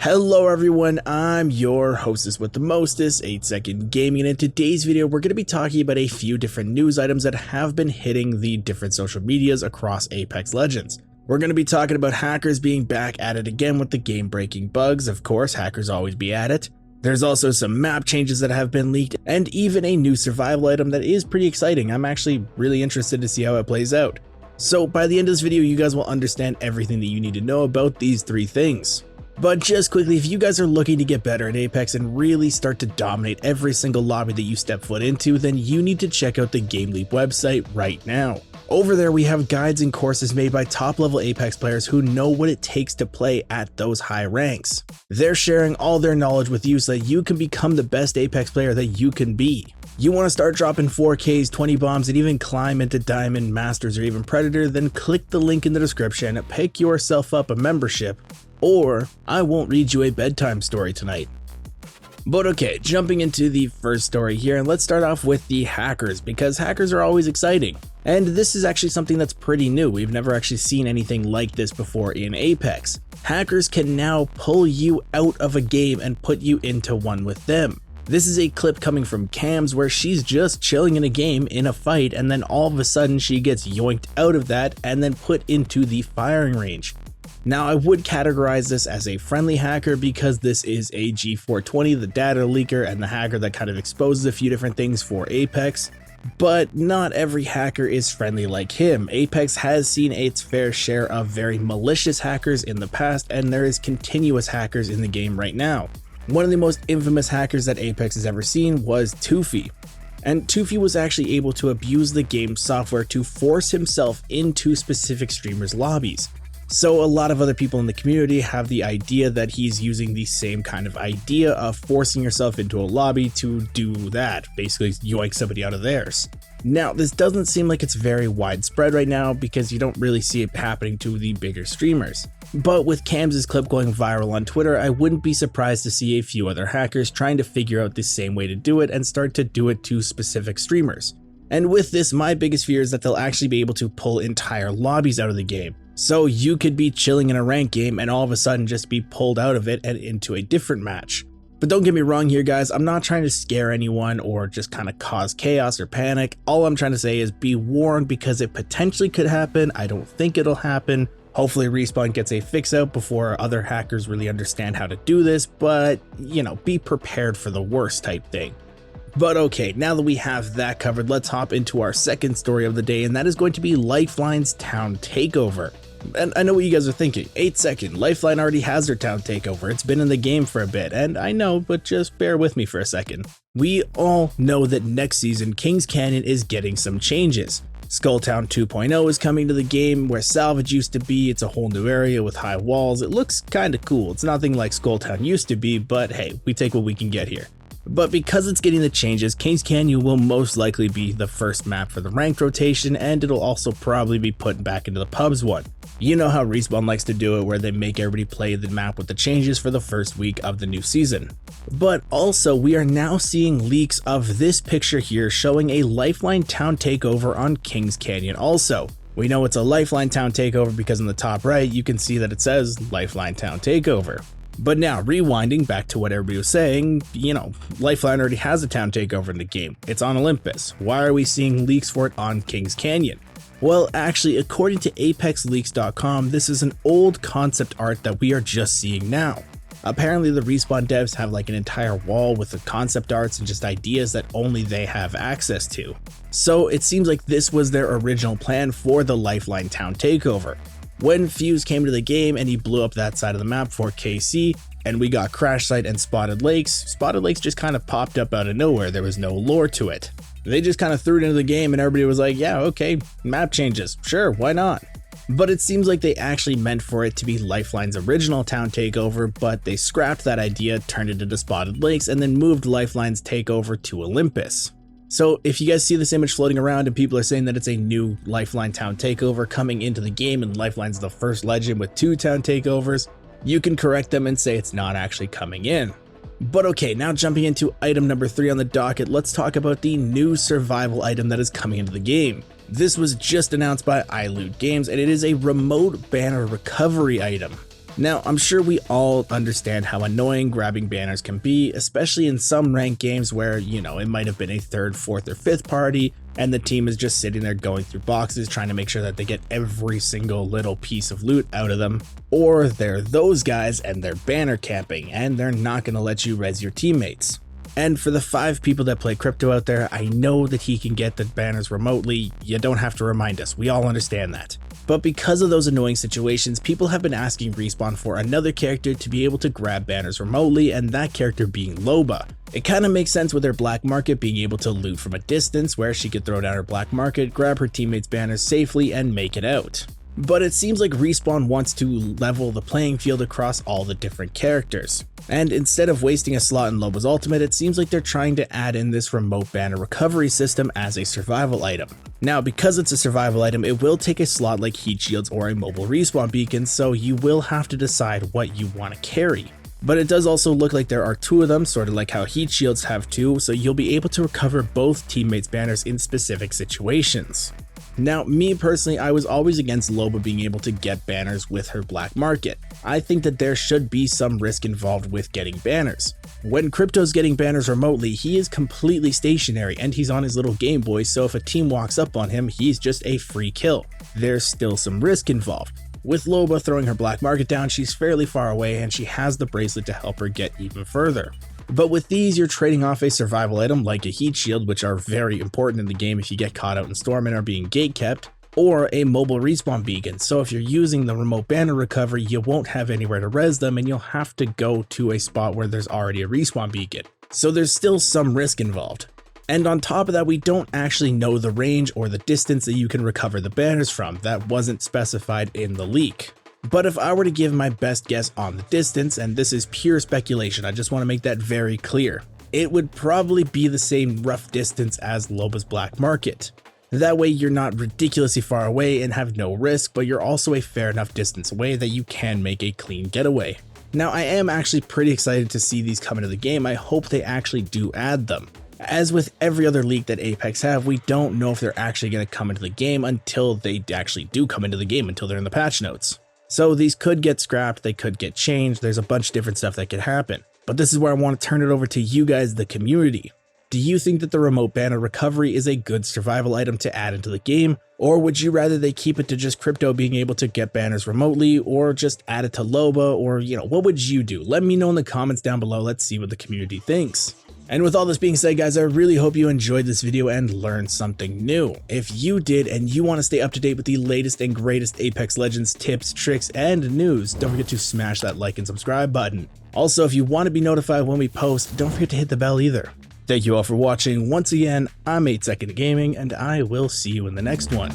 Hello everyone, I'm your hostess with the mostest, 8-Second Gaming, and in today's video we're going to be talking about a few different news items that have been hitting the different social medias across Apex Legends. We're going to be talking about hackers being back at it again with the game-breaking bugs. Of course, hackers always be at it. There's also some map changes that have been leaked, and even a new survival item that is pretty exciting. I'm actually really interested to see how it plays out. So by the end of this video, you guys will understand everything that you need to know about these three things. But just quickly, if you guys are looking to get better at Apex and really start to dominate every single lobby that you step foot into, then you need to check out the GameLeap website right now. Over there we have guides and courses made by top level Apex players who know what it takes to play at those high ranks. They're sharing all their knowledge with you so that you can become the best Apex player that you can be. You want to start dropping 4Ks, 20 bombs, and even climb into Diamond, Masters, or even Predator, then click the link in the description, pick yourself up a membership, or I won't read you a bedtime story tonight. But okay, jumping into the first story here, and let's start off with the hackers, because hackers are always exciting. And this is actually something that's pretty new. We've never actually seen anything like this before in Apex. Hackers can now pull you out of a game and put you into one with them. This is a clip coming from Cam's where she's just chilling in a game in a fight, and then all of a sudden she gets yoinked out of that and then put into the firing range. Now I would categorize this as a friendly hacker because this is a G420, the data leaker and the hacker that kind of exposes a few different things for Apex. But not every hacker is friendly like him. Apex has seen its fair share of very malicious hackers in the past, and there is continuous hackers in the game right now. One of the most infamous hackers that Apex has ever seen was Toofy. And Toofy was actually able to abuse the game's software to force himself into specific streamers' lobbies. So a lot of other people in the community have the idea that he's using the same kind of idea of forcing yourself into a lobby to do that, basically yoink somebody out of theirs. Now, this doesn't seem like it's very widespread right now because you don't really see it happening to the bigger streamers. But with Cam's clip going viral on Twitter, I wouldn't be surprised to see a few other hackers trying to figure out the same way to do it and start to do it to specific streamers. And with this, my biggest fear is that they'll actually be able to pull entire lobbies out of the game. So you could be chilling in a ranked game and all of a sudden just be pulled out of it and into a different match. But don't get me wrong here, guys, I'm not trying to scare anyone or just kind of cause chaos or panic. All I'm trying to say is be warned because it potentially could happen. I don't think it'll happen. Hopefully Respawn gets a fix out before other hackers really understand how to do this, but you know, be prepared for the worst type thing. But okay, now that we have that covered, let's hop into our second story of the day, and that is going to be Lifeline's town takeover. And I know what you guys are thinking, 8-Second, Lifeline already has their town takeover, it's been in the game for a bit, and I know, but just bear with me for a second. We all know that next season, Kings Canyon is getting some changes. Skulltown 2.0 is coming to the game, where Salvage used to be. It's a whole new area with high walls. It looks kinda cool, it's nothing like Skulltown used to be, but hey, we take what we can get here. But because it's getting the changes, Kings Canyon will most likely be the first map for the ranked rotation, and it'll also probably be put back into the pubs one. You know how Respawn likes to do it, where they make everybody play the map with the changes for the first week of the new season. But also, we are now seeing leaks of this picture here showing a Lifeline town takeover on Kings Canyon also. We know it's a Lifeline town takeover because in the top right, you can see that it says Lifeline town takeover. But now, rewinding back to what everybody was saying, you know, Lifeline already has a town takeover in the game. It's on Olympus. Why are we seeing leaks for it on Kings Canyon? Well, actually, according to ApexLeaks.com, this is an old concept art that we are just seeing now. Apparently, the Respawn devs have like an entire wall with the concept arts and just ideas that only they have access to. So it seems like this was their original plan for the Lifeline town takeover. When Fuse came to the game and he blew up that side of the map for KC, and we got Crash Site and Spotted Lakes just kind of popped up out of nowhere. There was no lore to it. They just kind of threw it into the game and everybody was like, yeah, okay, map changes, sure, why not? But it seems like they actually meant for it to be Lifeline's original town takeover, but they scrapped that idea, turned it into Spotted Lakes, and then moved Lifeline's takeover to Olympus. So if you guys see this image floating around and people are saying that it's a new Lifeline town takeover coming into the game and Lifeline's the first legend with 2 town takeovers, you can correct them and say it's not actually coming in. But okay, now jumping into item number 3 on the docket, let's talk about the new survival item that is coming into the game. This was just announced by iLoot Games, and it is a remote banner recovery item. Now, I'm sure we all understand how annoying grabbing banners can be, especially in some ranked games where, it might have been a third, fourth, or fifth party, and the team is just sitting there going through boxes trying to make sure that they get every single little piece of loot out of them. Or they're those guys and they're banner camping, and they're not going to let you res your teammates. And for the 5 people that play crypto out there, I know that he can get the banners remotely. You don't have to remind us, we all understand that. But because of those annoying situations, people have been asking Respawn for another character to be able to grab banners remotely, and that character being Loba. It kind of makes sense with her black market being able to loot from a distance, where she could throw down her black market, grab her teammates' banners safely, and make it out. But it seems like Respawn wants to level the playing field across all the different characters. And instead of wasting a slot in Loba's ultimate, it seems like they're trying to add in this remote banner recovery system as a survival item. Now, because it's a survival item, it will take a slot like heat shields or a mobile respawn beacon, so you will have to decide what you want to carry. But it does also look like there are 2 of them, sort of like how heat shields have 2, so you'll be able to recover both teammates' banners in specific situations. Now, me personally, I was always against Loba being able to get banners with her black market. I think that there should be some risk involved with getting banners. When Crypto's getting banners remotely, he is completely stationary and he's on his little Game Boy, so if a team walks up on him, he's just a free kill. There's still some risk involved. With Loba throwing her black market down, she's fairly far away and she has the bracelet to help her get even further. But with these, you're trading off a survival item like a heat shield, which are very important in the game if you get caught out in storm and are being gatekept, or a mobile respawn beacon. So if you're using the remote banner recovery, you won't have anywhere to res them and you'll have to go to a spot where there's already a respawn beacon. So there's still some risk involved. And on top of that, we don't actually know the range or the distance that you can recover the banners from. That wasn't specified in the leak. But if I were to give my best guess on the distance, and this is pure speculation, I just want to make that very clear, it would probably be the same rough distance as Loba's black market. That way you're not ridiculously far away and have no risk, but you're also a fair enough distance away that you can make a clean getaway. Now, I am actually pretty excited to see these come into the game. I hope they actually do add them. As with every other leak that Apex have, we don't know if they're actually going to come into the game until they actually do come into the game, until they're in the patch notes. So these could get scrapped, they could get changed, there's a bunch of different stuff that could happen. But this is where I want to turn it over to you guys, the community. Do you think that the remote banner recovery is a good survival item to add into the game? Or would you rather they keep it to just Crypto being able to get banners remotely, or just add it to Loba, or what would you do? Let me know in the comments down below, let's see what the community thinks. And with all this being said, guys, I really hope you enjoyed this video and learned something new. If you did and you want to stay up to date with the latest and greatest Apex Legends tips, tricks, and news, don't forget to smash that like and subscribe button. Also, if you want to be notified when we post, don't forget to hit the bell either. Thank you all for watching. Once again, I'm 8 Second Gaming, and I will see you in the next one.